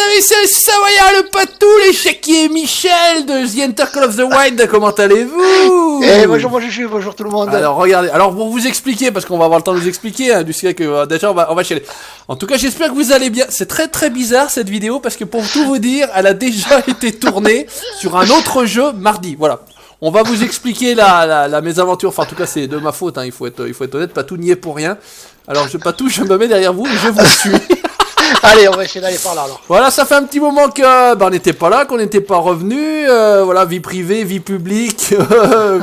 amis, c'est Savoyard le Patou, les Jackie et Michel de The Enter Call of the Wild, comment allez-vous? Bonjour bonjour tout le monde. Alors regardez, alors pour vous expliquer, parce qu'on va avoir le temps de vous expliquer, hein, du ciel que déjà on va chialer. En tout cas j'espère que vous allez bien, c'est très bizarre cette vidéo, parce que pour tout vous dire, elle a déjà été tournée sur un autre jeu mardi, voilà. On va vous expliquer la mésaventure, enfin en tout cas c'est de ma faute, hein, il faut être honnête, Patou n'y est pour rien. Alors Patou, je me mets derrière vous et je vous suis. Allez, on va essayer d'aller par là alors. Voilà, ça fait un petit moment que on n'était pas là, qu'on n'était pas revenu. Voilà, vie privée, vie publique,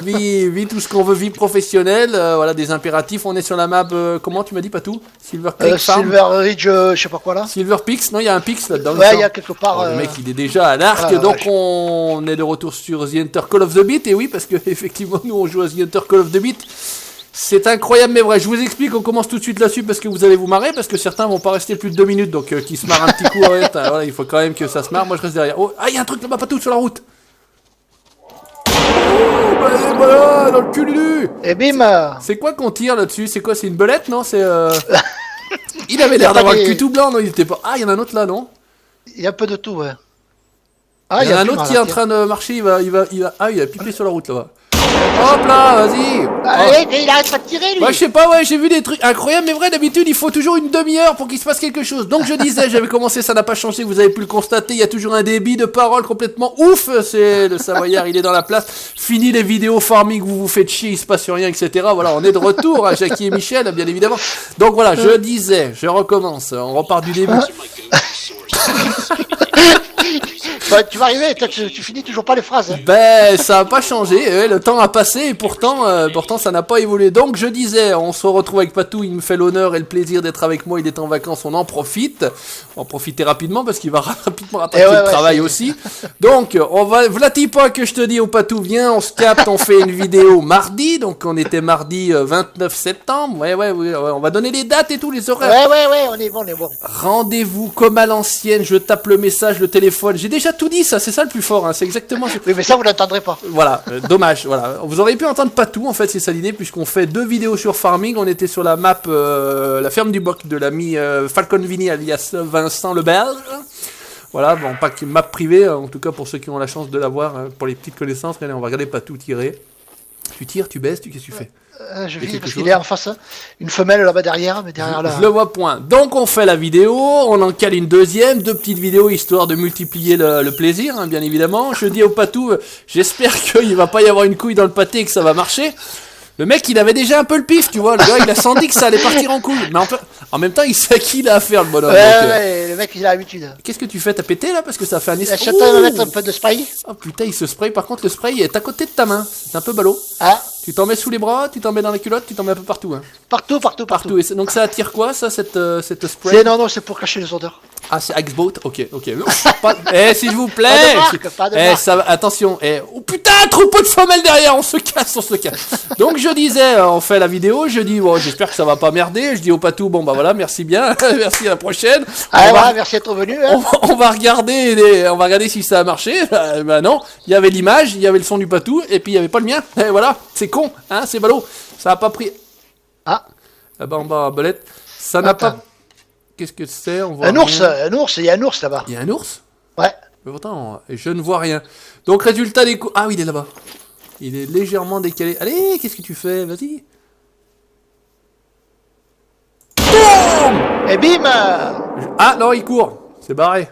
vie tout ce qu'on veut, vie professionnelle. Voilà, des impératifs. On est sur la map. Comment tu m'as dit, Patou? Silver Creek Farm. Silver Ridge, je sais pas quoi là. Silver Peaks. Non, il y a un Peaks là-dedans. Ouais, il y a quelque part. Le mec, il est déjà à l'arc. Voilà, donc on est de retour sur The Enter Call of the Beat. Et oui, parce que effectivement, nous on joue à The Enter Call of the Beat. C'est incroyable mais vrai, je vous explique, on commence tout de suite là-dessus parce que vous allez vous marrer, parce que certains vont pas rester plus de 2 minutes, donc qui se marrent un petit coup, ouais, voilà, il faut quand même que ça se marre, moi je reste derrière. Oh, ah, il y a un truc là-bas, pas tout sur la route. Oh, bah, voilà, dans le cul du. Et bim. C'est quoi qu'on tire là-dessus? C'est quoi, c'est une belette, non? C'est Il avait l'air d'avoir le cul tout blanc, non? Il était pas... Ah, il y en a un autre là, non? Il y a un peu de tout, ouais. Ah, il y en a un autre qui est en train de marcher, il va... Ah, il a pipé sur la route là-bas. Hop là, vas-y. Allez, il arrête pas de tirer lui. Bah je sais pas, ouais, j'ai vu des trucs incroyables, mais vrai, d'habitude il faut toujours une demi-heure pour qu'il se passe quelque chose. Donc je disais, j'avais commencé, ça n'a pas changé, vous avez pu le constater, il y a toujours un débit de parole complètement ouf. C'est le Savoyard, il est dans la place. Fini les vidéos farming, vous vous faites chier, il se passe rien, etc. Voilà, on est de retour à Jackie et Michel, bien évidemment. Donc voilà, je disais, je recommence, on repart du début. Bah, tu vas arriver, toi, tu finis toujours pas les phrases. Hein. Ben, ça a pas changé, le temps a passé et pourtant ça n'a pas évolué. Donc je disais, on se retrouve avec Patou, il me fait l'honneur et le plaisir d'être avec moi, il est en vacances, on en profite. On va en profiter rapidement parce qu'il va rapidement rattraper le travail aussi. Donc, on va, vlati pas que je te dis au Patou, viens, on se capte, on fait une vidéo mardi, donc on était mardi 29 septembre, ouais, on va donner les dates et tout, les horaires. Ouais, on est bon. Rendez-vous comme à l'ancienne, je tape le message, le téléphone, j'ai déjà tout dit, ça, c'est ça le plus fort, hein, c'est exactement... Oui, mais ça, vous l'entendrez pas. Voilà, dommage, voilà. Vous auriez pu entendre Patou, en fait, c'est ça l'idée, puisqu'on fait 2 vidéos sur Farming, on était sur la map, la ferme du Boc de l'ami Falcon Vini alias Vincent le Belge. Voilà, bon, pas que map privée, en tout cas pour ceux qui ont la chance de l'avoir, pour les petites connaissances, allez, on va regarder Patou tirer. Tu tires, tu baisses, qu'est-ce que tu fais? Je vis parce qu'il est en face, une femelle là-bas derrière, mais derrière là. Je le vois point. Donc on fait la vidéo, on en cale une deuxième, 2 petites vidéos histoire de multiplier le plaisir, hein, bien évidemment. Je dis au Patou, j'espère qu'il va pas y avoir une couille dans le pâté et que ça va marcher. Le mec, il avait déjà un peu le pif, tu vois. Le gars, il a senti que ça allait partir en couille. Mais en même temps, il sait à qui il a affaire, le bonhomme. Ouais, le mec, il a l'habitude. Qu'est-ce que tu fais? T'as pété là? Parce que ça fait un esprit. J'attends de mettre un peu de spray. Oh putain, il se spray. Par contre, le spray est à côté de ta main. C'est un peu ballot. Ah. Tu t'en mets sous les bras, tu t'en mets dans les culottes, tu t'en mets un peu partout. Hein. Partout. Et donc ça attire quoi, ça, cette spray? Non, c'est pour cacher les odeurs. Ah, c'est Axboat, ok. S'il vous plaît. Pas de marque. Ça va, attention. Oh putain, troupeau de femelles derrière, on se casse. Donc je disais, on fait la vidéo, je dis, bon, j'espère que ça va pas merder. Je dis au Patou, bon bah voilà, merci bien, merci à la prochaine. Merci d'être venu. Hein. On va regarder si ça a marché. Bah non, il y avait l'image, il y avait le son du Patou, et puis il y avait pas le mien. Et voilà, c'est con, hein, c'est ballot. Ça a pas pris. Ah. Là-bas en bas à Belette, ça n'a pas. Qu'est-ce que c'est? Un ours, il y a un ours là-bas. Il y a un ours? Ouais. Mais pourtant, je ne vois rien. Donc, résultat des coups. Ah oui, il est là-bas. Il est légèrement décalé. Allez, qu'est-ce que tu fais? Vas-y. Boum! Et bim! Ah non, il court. C'est barré.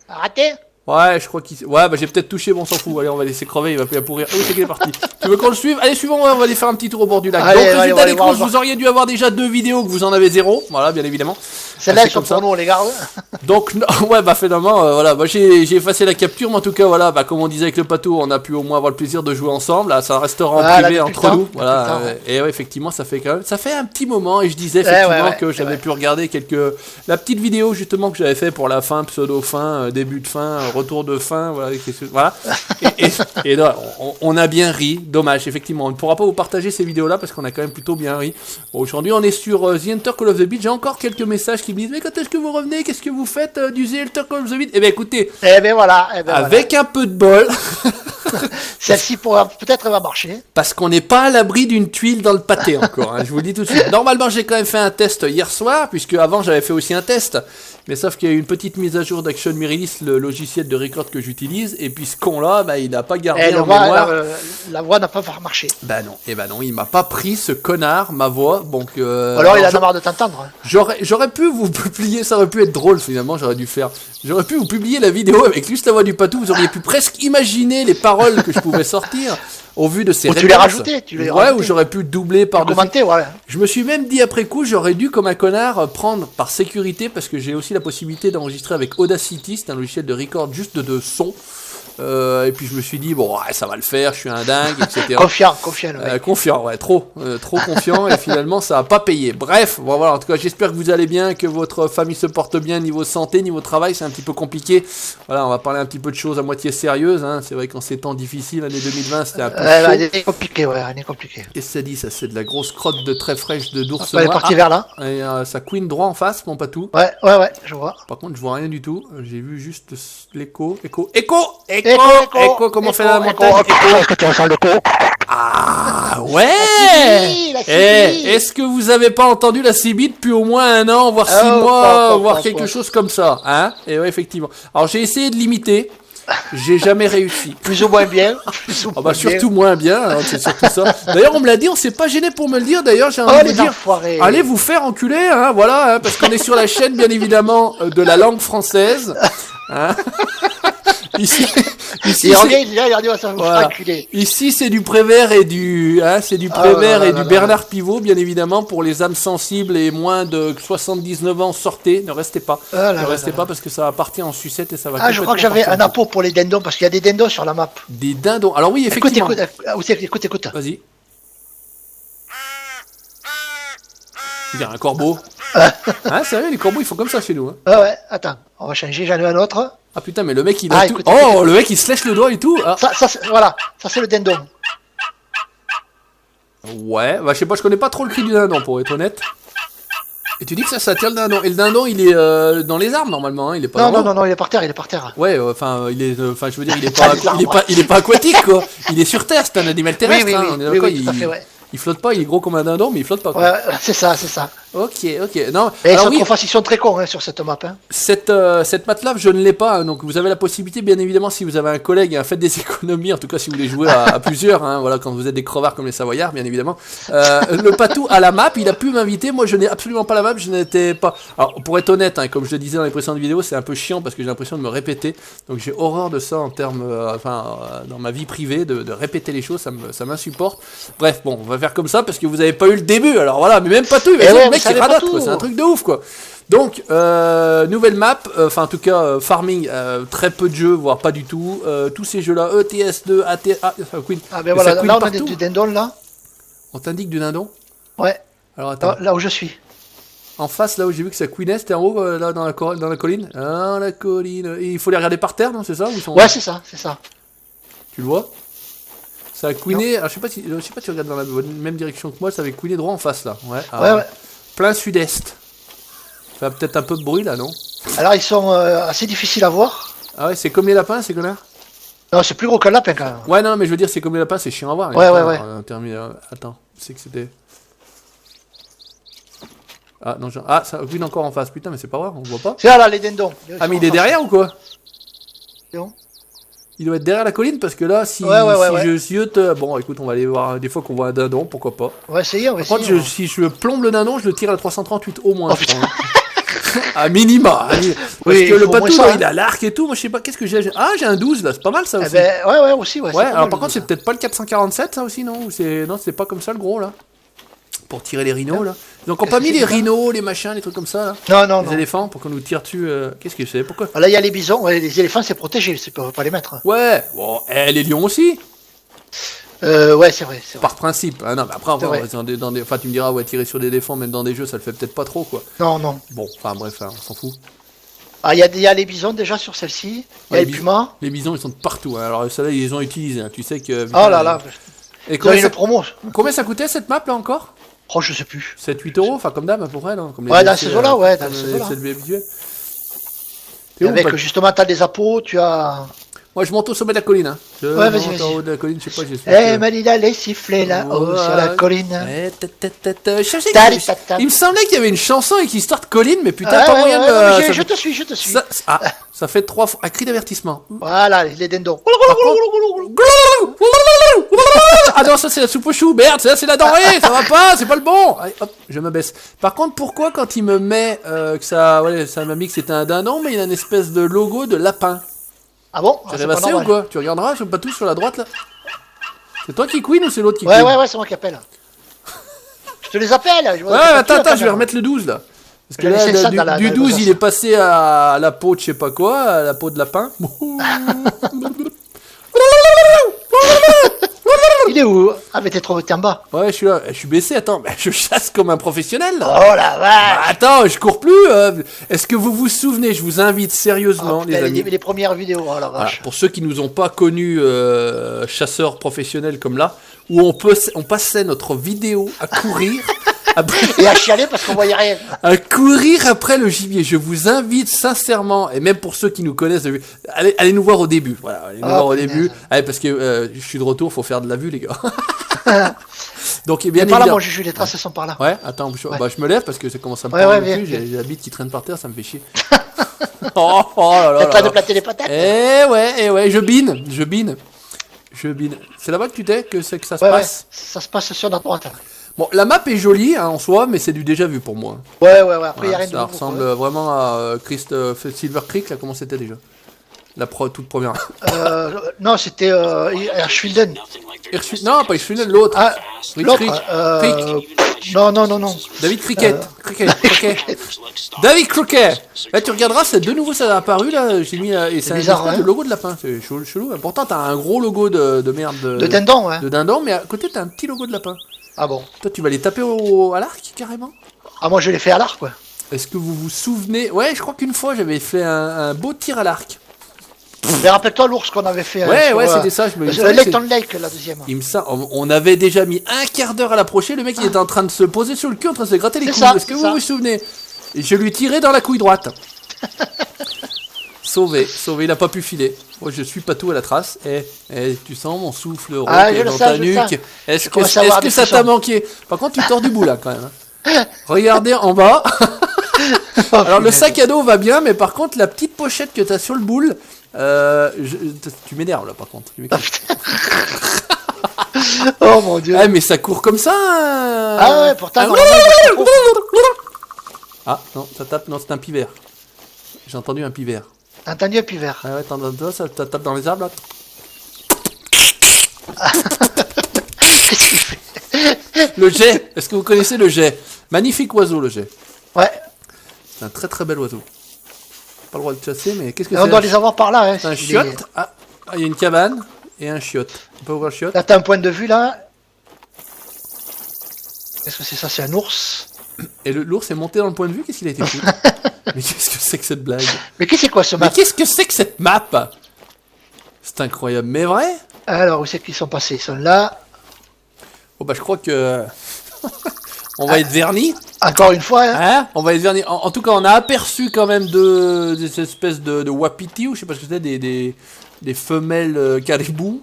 Raté? Ouais, je crois qu'il... Ouais, bah j'ai peut-être touché, bon, on s'en fout. Allez, on va laisser crever, il va pourrir. Ah oui, c'est qu'il est parti. Tu veux qu'on le suive? Allez, suivons, on va aller faire un petit tour au bord du lac. Allez, donc, résultat des courses, voir. vous auriez dû avoir déjà 2 vidéos, que vous en avez 0. Voilà, bien évidemment. Celles-là, elles sont pour nous, on les garde. Donc, ouais, bah finalement, voilà, bah, j'ai effacé la capture, mais en tout cas, voilà, bah comme on disait avec le Patou, on a pu au moins avoir le plaisir de jouer ensemble. Là, ça restera en privé entre nous. Voilà, et ouais, effectivement, ça fait quand même, ça fait un petit moment, et je disais effectivement que j'avais pu regarder la petite vidéo justement que j'avais fait pour la fin, pseudo fin, début de fin, retour de fin, voilà. Et là, on a bien ri, dommage, effectivement, on ne pourra pas vous partager ces vidéos-là parce qu'on a quand même plutôt bien ri. Bon, aujourd'hui, on est sur The Enter Call of the Beat. J'ai encore quelques messages qui me disent, mais quand est-ce que vous revenez? Qu'est-ce que vous faites du The Enter Call of the Beat? Eh bien, écoutez, voilà. avec un peu de bol, Celle-ci peut-être va marcher. Parce qu'on n'est pas à l'abri d'une tuile dans le pâté encore, hein, je vous le dis tout de suite. Normalement, j'ai quand même fait un test hier soir, puisque avant j'avais fait aussi un test. Mais sauf qu'il y a eu une petite mise à jour d'Action Mirrorless, le logiciel de record que j'utilise, et puis ce con-là, bah, il n'a pas gardé en mémoire. La voix n'a pas marché. Bah non, il m'a pas pris ce connard, ma voix, donc... alors il en a marre de t'entendre. J'aurais pu vous publier, ça aurait pu être drôle finalement, j'aurais dû faire. J'aurais pu vous publier la vidéo avec juste la voix du Patou, vous auriez pu presque imaginer les paroles que je pouvais sortir au vu de ces réponses. Tu les rajoutais, ouais, ou j'aurais pu doubler par-dessus. Commenter, ouais. Je me suis même dit après coup, j'aurais dû comme un connard prendre par sécurité, parce que j'ai aussi la possibilité d'enregistrer avec Audacity, c'est un logiciel de record juste de son. Et puis je me suis dit, bon, ouais, ça va le faire, je suis un dingue, etc. Confiant. Confiant, ouais, trop confiant, et finalement ça a pas payé. Bref, bon, voilà, en tout cas, j'espère que vous allez bien, que votre famille se porte bien niveau santé, niveau travail, c'est un petit peu compliqué. Voilà, on va parler un petit peu de choses à moitié sérieuses, hein. C'est vrai qu'en ces temps difficiles, l'année 2020, c'était un peu chaud. L'année compliquée, ouais, l'année compliquée. Qu'est-ce que ça dit, ça? C'est de la grosse crotte de très fraîche d'ours noir. Elle est partie vers là. Et ça queen droit en face, mon Patou. Ouais, je vois. Par contre, je vois rien du tout. J'ai vu juste l'écho. Écho, comment on fait la montagne? Est-ce que tu ressens le co? Ah ouais. Est-ce que vous avez pas entendu la CB depuis au moins 1 an, voire 6 mois, voire quelque chose comme ça, hein? Et ouais, effectivement. Alors j'ai essayé de l'imiter. J'ai jamais réussi. Plus ou moins bien. Surtout moins bien, hein, c'est surtout ça. D'ailleurs, on me l'a dit, on s'est pas gêné pour me le dire. D'ailleurs, j'ai envie de vous dire, allez vous faire enculer, hein, voilà, hein, parce qu'on est sur la chaîne, bien évidemment, de la langue française. Hein. Ici c'est du Prévert et du Bernard Pivot, bien évidemment, pour les âmes sensibles et moins de 79 ans, sortez, ne restez pas. Ne restez pas parce que ça va partir en sucette et ça va. Je crois que j'avais un appôt pour les dindons parce qu'il y a des dindons sur la map. Des dindons. Alors oui, effectivement. Écoute. Vas-y. Il y a un corbeau. C'est vrai, les corbeaux ils font comme ça chez nous. Hein. Ouais, attends, on va changer, j'en ai un autre. Ah putain, mais le mec il a tout. Écoute. Le mec il se lèche le doigt et tout. Ah. Ça c'est le dindon. Ouais, je sais pas, je connais pas trop le cri du dindon pour être honnête. Et tu dis que ça tire le dindon. Et le dindon il est dans les arbres normalement, hein. Il est pas. Non, il est par terre, Ouais, je veux dire, il est pas aquatique quoi. Il est sur terre, c'est un animal terrestre. Oui, on est d'accord, tout à fait, ouais. Il flotte pas, il est gros comme un dindon, mais il flotte pas. Quoi. Ouais, c'est ça. Ok. Non. Et ils sont très cons sur cette map. Hein. Cette MATLAB, je ne l'ai pas. Hein, donc vous avez la possibilité, bien évidemment, si vous avez un collègue, faites des économies. En tout cas, si vous voulez jouer à plusieurs, hein, voilà, quand vous êtes des crevards comme les Savoyards, bien évidemment. Le Patou à la map, il a pu m'inviter. Moi, je n'ai absolument pas la map. Je n'étais pas. Alors, pour être honnête, hein, comme je le disais dans les précédentes vidéos, c'est un peu chiant parce que j'ai l'impression de me répéter. Donc j'ai horreur de ça en termes, dans ma vie privée, de répéter les choses. Ça m'insupporte. Bref, bon, on va faire comme ça parce que vous avez pas eu le début. Alors voilà, mais même Patou, le mec qui radote, c'est un truc de ouf quoi. Donc nouvelle map, en tout cas farming, très peu de jeux, voire pas du tout. Tous ces jeux là, ETS2, ATA, Queen. Ah ben voilà, là on a du dindon là. On t'indique du dindon? Ouais. Alors attends. Là où je suis. En face, là où j'ai vu que ça queenait, c'était en haut, là dans la colline. Ah la colline. Et il faut les regarder par terre, non? C'est ça? Ouais, c'est ça. Tu le vois? Ça a queené. Alors je sais pas si tu regardes dans la même direction que moi, ça avait queené droit en face là. Ouais. Ouais. Plein sud-est. Ça fait peut-être un peu de bruit là, non? Alors ils sont assez difficiles à voir. Ah ouais, c'est comme les lapins, ces connards? Non, c'est plus gros qu'un lapin quand même. Ouais, non, mais je veux dire, c'est comme les lapins, c'est chiant à voir. Ouais. Attends, c'est que c'était. Ah non, ça queen encore en face. Putain, mais c'est pas vrai, on voit pas. C'est là, les dindons. Mais il est derrière ou quoi? Non. Il doit être derrière la colline parce que là, si je ziote. Bon, écoute, on va aller voir des fois qu'on voit un dindon, pourquoi pas. On va essayer, Par contre, si je plombe le dindon, je le tire à 338 au moins. Oh putain. À minima. Parce que le Patou, il a l'arc et tout. Moi, je sais pas, qu'est-ce que j'ai? Ah, j'ai un 12 là, c'est pas mal ça aussi. Ouais, aussi. Ouais, alors par contre, c'est peut-être pas le 447 ça aussi, non? Non, c'est pas comme ça le gros là. Pour tirer les rhinos là. Ils ont encore pas mis les rhinos, les machins, les trucs comme ça là. Non. Les éléphants pour qu'on nous tire dessus. Qu'est-ce que c'est? Pourquoi? Là, il y a les bisons. Ouais, les éléphants, c'est protégé. On peut pas les mettre. Ouais. Bon, les lions aussi. Ouais, c'est vrai. Par principe. Ah non, mais après, tu me diras, ouais, tirer sur des éléphants, même dans des jeux, ça le fait peut-être pas trop quoi. Non. Bon, enfin bref, on s'en fout. Ah, il y a les bisons déjà sur celle-ci. Il y a les pumas. Les bisons, ils sont de partout. Hein. Alors, ceux-là, ils les ont utilisés. Hein. Tu sais que. Oh là là. Et combien ça coûtait cette map là encore? Oh, je sais plus. 7-8 euros, enfin comme d'hab, à peu près, non? Comme dans ces eaux-là, dans ces eaux-là. Habituel. Avec justement, t'as des appos, tu as. Moi, je monte au sommet de la colline. Hein. Je monte en haut de la colline, je sais pas, j'espère. Malina, les sifflets là-haut sur la colline. Il me semblait qu'il y avait une chanson avec l'histoire de colline, mais putain, pas moyen de... Je te suis. Ça fait 3 fois. Un cri d'avertissement. Voilà, les dindons. Ah non, ça c'est la soupe aux choux. Merde, ça c'est la denrée, ça va pas, c'est pas le bon. Allez, hop, je me baisse. Par contre, pourquoi quand il me met que ça m'a mis que c'était un dindon, mais il a une espèce de logo de lapin. Ah bon? Tu rêvassé ou quoi? Tu regarderas, je pas tout sur la droite là. C'est toi qui queen ou c'est l'autre qui queen? Ouais, c'est moi qui appelle. Je te les appelle. Attends, je vais remettre le 12 là. Parce que là, du 12, il est passé à la peau de je sais pas quoi, à la peau de lapin. Il est où? Ah, mais t'es en bas. Ouais, je suis là. Je suis baissé, attends. Je chasse comme un professionnel là. Oh la vache! Attends, je cours plus. Est-ce que vous vous souvenez? Je vous invite sérieusement, les amis. Les premières vidéos, oh la vache. Voilà, pour ceux qui nous ont pas connus chasseurs professionnels comme là, où on passait notre vidéo à courir. Et à chialer parce qu'on voyait rien. À courir après le gibier. Je vous invite sincèrement, et même pour ceux qui nous connaissent, allez nous voir au début. Voilà, allez nous voir au début. Allez, parce que je suis de retour, faut faire de la vue, les gars. Donc, bien par là, mon Juju, les traces sont par là. Ouais, attends, je me lève parce que ça commence à me prendre le cul. J'ai la bite qui traîne par terre, ça me fait chier. Oh là là. T'as pas de plater les patates. Ouais, je bine. C'est là-bas que tu t'es que ça se passe. Ça se passe sur notre droite. Bon, la map est jolie en soi, mais c'est du déjà vu pour moi. Ouais. Après, il n'y a rien de nouveau. Ça ressemble vraiment à Silver Creek, là, comment c'était déjà? La toute première. Non, c'était Hirschfelden. Non, pas Hirschfelden, l'autre. Ah, l'autre. Non. David Cricket. David Cricket. Là, tu regarderas, c'est de nouveau ça a apparu là. J'ai mis et c'est un logo de lapin. C'est chelou. Pourtant, t'as un gros logo de merde. De dindon, ouais. De dindon, mais à côté, t'as un petit logo de lapin. Ah bon? Toi, tu vas les taper à l'arc carrément? Ah, moi, je l'ai fait à l'arc, quoi. Est-ce que vous vous souvenez? Ouais, je crois qu'une fois, j'avais fait un beau tir à l'arc. Mais rappelle-toi l'ours qu'on avait fait. Ouais, c'était ça. Lake Lake, la deuxième. On avait déjà mis un quart d'heure à l'approcher. Le mec, il était en train de se poser sur le cul, en train de se gratter les couilles. Est-ce que vous vous souvenez? Et je lui tirais dans la couille droite. Sauvé, il a pas pu filer. Moi, je suis pas tout à la trace. Tu sens mon souffle rauque dans ta nuque. Est-ce que ça t'a manqué? Par contre, tu tords du bout là quand même. Regardez en bas. Alors le sac à dos va bien, mais par contre la petite pochette que t'as sur le boule, tu m'énerves là par contre. Oh mon dieu. Mais ça court comme ça. Ah ouais, pourtant. Ah non, ça tape. Non, c'est un pivert. J'ai entendu un pivert. Entendu un pivert. Ah ouais, t'entends ça tape dans les arbres là. Qu'est-ce qu'il fait? Le jet. Est-ce que vous connaissez le jet? Magnifique oiseau le jet. Ouais. C'est un très très bel oiseau. Pas le droit de chasser, mais qu'est-ce que c'est? On doit les avoir par là. C'est un chiotte. Il y a une cabane et un chiotte. On peut ouvrir le chiotte. Là, t'as un point de vue là. Est-ce que c'est ça? C'est un ours. Et l'ours est monté dans le point de vue. Qu'est-ce qu'il a été foutu? Mais qu'est-ce que c'est que cette blague? Mais qu'est-ce que c'est quoi ce map? Mais qu'est-ce que c'est que cette map? C'est incroyable, mais vrai? Alors, où c'est qu'ils sont passés? Ils sont là. Oh bah je crois que... on va être vernis. Encore une fois, hein, on va être vernis. En tout cas, on a aperçu quand même des espèces de wapiti, ou je sais pas ce que c'était, des femelles caribou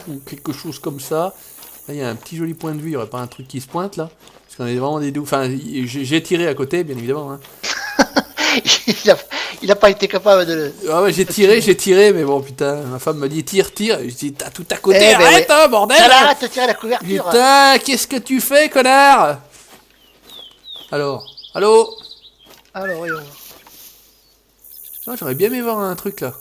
ou quelque chose comme ça. Là, il y a un petit joli point de vue. Il n'y aurait pas un truc qui se pointe là? Parce qu'on est vraiment des doux. Enfin, j'ai tiré à côté, bien évidemment. Hein. il a pas été capable de. Ah ouais, j'ai tiré, mais bon, putain, ma femme me dit tire. Je dis, t'as tout à côté, arrête, hein, bordel! Arrête de tirer la couverture! Putain, qu'est-ce que tu fais, connard? Alors, allô? Voyons. J'aurais bien aimé voir un truc là.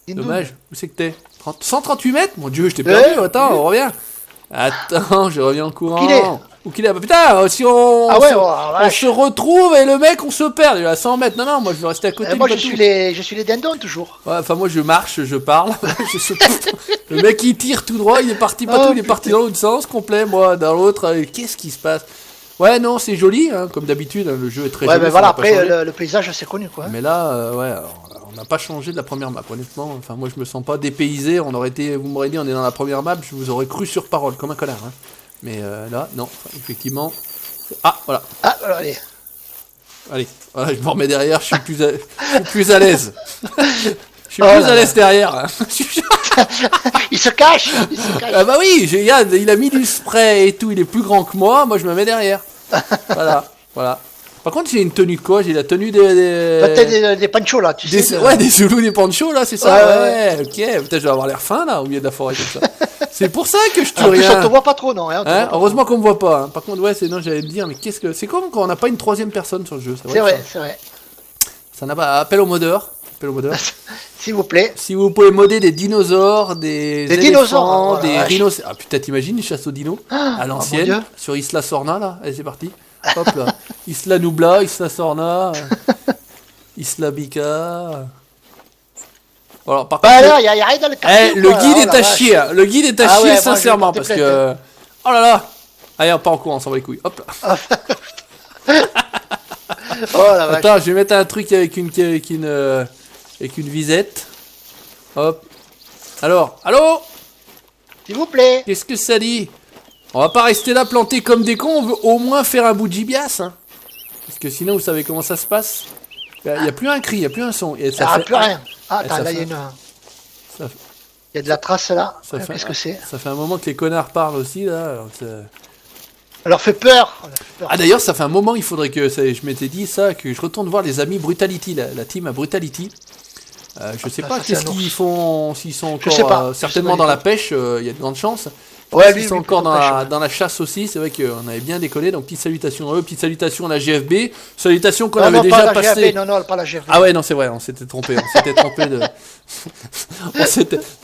Dommage, où c'est que t'es? 138 mètres? Mon dieu, je t'ai perdu, attends, on revient. Attends, je reviens en courant. Où qu'il est? Bah putain, si on se retrouve et le mec on se perd, il est à 100 mètres. Non, moi je veux rester à côté. Moi je suis les dindons toujours. Ouais, enfin moi je marche, je parle. Le mec il tire tout droit, il est parti partout, il est parti dans l'autre sens complet, moi dans l'autre. Qu'est-ce qui se passe? Ouais, non, c'est joli, hein, comme d'habitude, hein, le jeu est très joli. Ouais, mais voilà, après le paysage c'est connu quoi. Mais là, on n'a pas changé de la première map, honnêtement. Enfin, moi je me sens pas dépaysé. Vous m'aurez dit on est dans la première map, je vous aurais cru sur parole, comme un connard. Hein. Mais là, non, effectivement. Ah, voilà. Ah, voilà, allez. Allez, voilà, je me remets derrière, je suis plus à l'aise. Je suis plus à l'aise derrière. Il se cache. Ah bah oui, regarde, il a mis du spray et tout, il est plus grand que moi je me mets derrière. Voilà. Par contre, j'ai une tenue de quoi? J'ai la tenue des panchos là, tu sais. Ouais, des zoulous, des panchos là, c'est ça. Ouais, ok. Peut-être je vais avoir l'air fin là, au milieu de la forêt comme ça. C'est pour ça que je tue rien. On te voit pas trop, non. Heureusement qu'on me voit pas. Par contre, non, j'allais me dire, mais c'est comme quand on n'a pas une troisième personne sur le jeu. C'est vrai. Ça n'a pas. Appel au modeur. S'il vous plaît. Si vous pouvez modder des dinosaures, des éléphants, des rhinocéros. Ah putain, t'imagines une chasse aux dinos à l'ancienne sur Isla Sorna là. Allez, c'est parti. Hop là. Isla Nubla, Isla Sorna, Isla Bica. Alors, par contre, alors, y a rien dans le quartier. Le guide est à chier. Le guide est à chier, sincèrement, parce que. Oh là là. Allez, on part en courant, on s'en va les couilles. Hop là. Attends, je vais mettre un truc avec une visette. Hop. Alors, allô? S'il vous plaît. Qu'est-ce que ça dit? On va pas rester là plantés comme des cons, on veut au moins faire un bout de gibias. Hein. Parce que sinon, vous savez comment ça se passe. Il n'y a plus un cri, il n'y a plus un son. Il n'y a plus rien. Ah, attends, là, il y a une... Il y a de la trace là. Qu'est-ce que c'est? Ça fait un moment que les connards parlent aussi là. Alors fait peur. Ah d'ailleurs, ça fait un moment, il faudrait que je m'étais dit ça, que je retourne voir les amis Brutality, la team à Brutality. Je sais pas qu'est-ce qu'ils font, s'ils sont encore certainement dans la pêche, il y a de grandes chances. Ouais, ils sont encore dans la chasse aussi, c'est vrai qu'on avait bien décollé, donc petite salutation à eux, petite salutation à la GFB, salutation qu'on avait déjà passée. Non, pas la GFB. Ah ouais, non, c'est vrai, on s'était trompé de...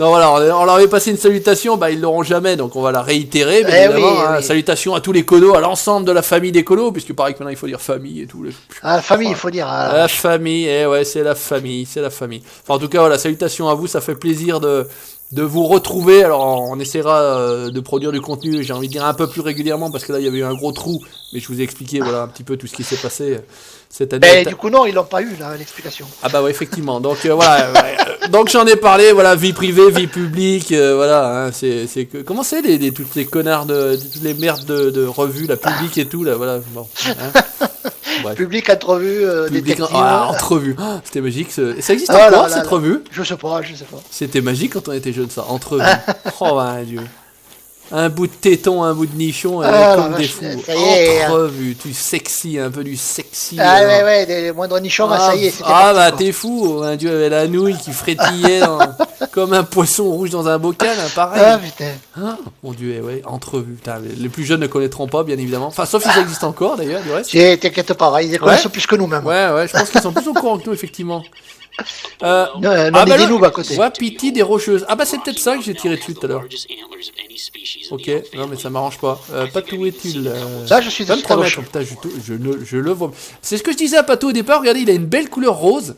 Non, voilà, on leur avait passé une salutation, bah ils l'auront jamais, donc on va la réitérer, bien évidemment. Oui. Salutation à tous les colos, à l'ensemble de la famille des colos, puisque pareil que maintenant il faut dire famille et tout. Ah, famille, il faut dire. La famille, ouais, c'est la famille. Enfin, en tout cas, voilà, salutations à vous, ça fait plaisir de vous retrouver. Alors on essaiera de produire du contenu, j'ai envie de dire un peu plus régulièrement, parce que là il y avait eu un gros trou, mais je vous ai expliqué voilà un petit peu tout ce qui s'est passé cette année. Mais du coup non, ils l'ont pas eu là, l'explication. Ah bah ouais, effectivement, donc voilà, donc j'en ai parlé, voilà, vie privée, vie publique, voilà, hein, c'est que comment c'est toutes les connards toutes les merdes de revues, la publique et tout là, voilà, bon. Hein. Public, entrevue, détective. Entrevue. Oh, c'était magique. Ça existe encore, cette revue? Je sais pas. C'était magique quand on était jeune, ça. Entrevue. Oh, mon Dieu. Un bout de téton, un bout de nichon, comme des fous. Entrevue, tu sexy, un peu du sexy. Ah ouais, des moindres nichons, ça y est. Ah bah t'es fou, un dieu avait la nouille qui frétillait comme un poisson rouge dans un bocal, hein, pareil. Ah putain. Ah, mon dieu, ouais, entrevue. Putain, les plus jeunes ne connaîtront pas, bien évidemment. Enfin, sauf qu'ils existent encore d'ailleurs, du reste. T'inquiète pas, ils les connaissent plus que nous-mêmes. Ouais, je pense qu'ils sont plus au courant que nous, effectivement. Des loups à côté. Wapiti des Rocheuses. Ah bah c'est peut-être ça que j'ai tiré dessus tout à l'heure. Ok, non mais ça m'arrange pas. Patou est-il Ça, je suis 23 mètres. Putain, je le vois. C'est ce que je disais à Patou au départ. Regardez, il a une belle couleur rose.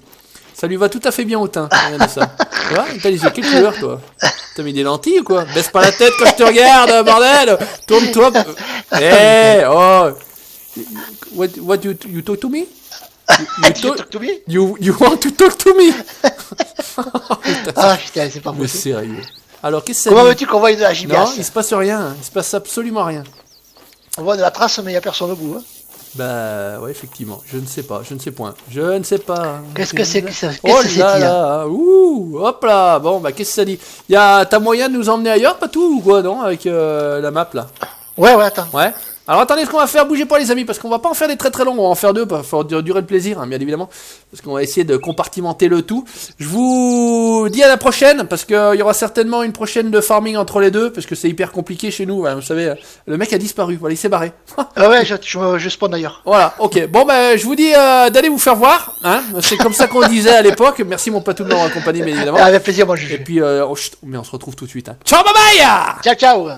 Ça lui va tout à fait bien au teint. Regardez ça. Tu vois, t'as les yeux, quelle couleur toi? T'as mis des lentilles ou quoi? Baisse pas la tête quand je te regarde, bordel. Tourne-toi. Oh. What you talk to me? You talk to me? You want to talk to me? Putain, c'est pas possible. Mais sérieux. Alors, qu'est-ce que ça Comment veux-tu qu'on voie de la gibias? Non, il se passe rien. Il se passe absolument rien. On voit de la trace, mais il n'y a personne au bout. Hein. Bah, ouais, effectivement. Je ne sais pas. Je ne sais pas. Qu'est-ce que c'est que ça? Oh là là. Ouh, hop là. Bon, bah, qu'est-ce que ça dit? T'as moyen de nous emmener ailleurs, Patou, ou quoi, non? Avec la map, là. Ouais, attends. Ouais. Alors attendez, ce qu'on va faire, bougez pas les amis, parce qu'on va pas en faire des très très longs, on va en faire deux, pour durer le plaisir, hein, bien évidemment, parce qu'on va essayer de compartimenter le tout. Je vous dis à la prochaine, parce qu'il y aura certainement une prochaine de farming entre les deux, parce que c'est hyper compliqué chez nous, vous savez, le mec a disparu, voilà, il s'est barré. Ouais, je spawn d'ailleurs. Voilà, ok, bon ben je vous dis d'aller vous faire voir, hein, c'est comme ça qu'on disait à l'époque, merci mon Patou de m'avoir accompagné, bien évidemment. Avec plaisir, moi je. Et puis, mais on se retrouve tout de suite, hein. Ciao, bye bye. Ciao.